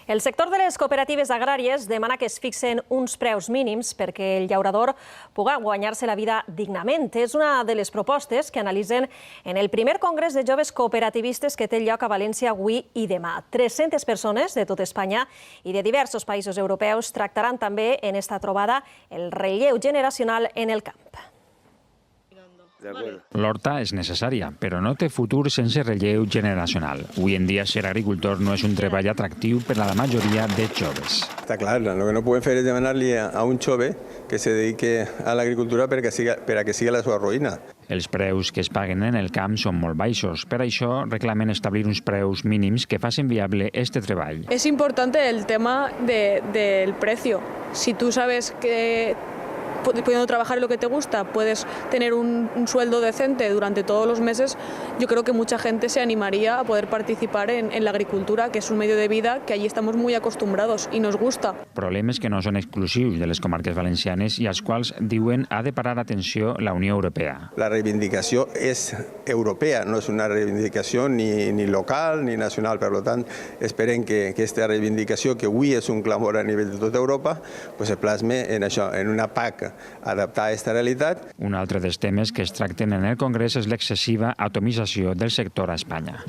El sector de les cooperatives agràries demana que es fixen uns preus mínims perquè el llaurador pugui guanyar-se la vida dignament. És una de les propostes que analitzen en el primer congrés de joves cooperativistes que té lloc a València avui i demà. 300 persones de tot Espanya i de diversos països europeus tractaran també en esta trobada el relleu generacional en el camp. L'horta és necessària, però no té futur sense relleu generacional. Avui en dia ser agricultor no és un treball atractiu per a la majoria de joves. Està clar, el que no podem fer és demanar-li a un jove que se dediqui a l'agricultura per a que sigui la seva ruïna. Els preus que es paguen en el camp són molt baixos. Per això reclamen establir uns preus mínims que facin viable este treball. Es importante el tema del precio. Si tú sabes que pudiendo trabajar en lo que te gusta, puedes tener un sueldo decente durante todos los meses, yo creo que mucha gente se animaría a poder participar en la agricultura, que es un medio de vida que allí estamos muy acostumbrados y nos gusta. Problemes que no són exclusius de les comarques valencianes i als quals diuen ha de parar atenció la Unió Europea. La reivindicació és europea, no és una reivindicació ni local ni nacional. Per tant, esperem que aquesta reivindicació, que avui és un clamor a nivell de tota Europa, es plasme en això, en una PAC adaptar a aquesta realitat. Un altre dels temes que es tracten en el Congrés és l'excessiva atomització del sector a Espanya.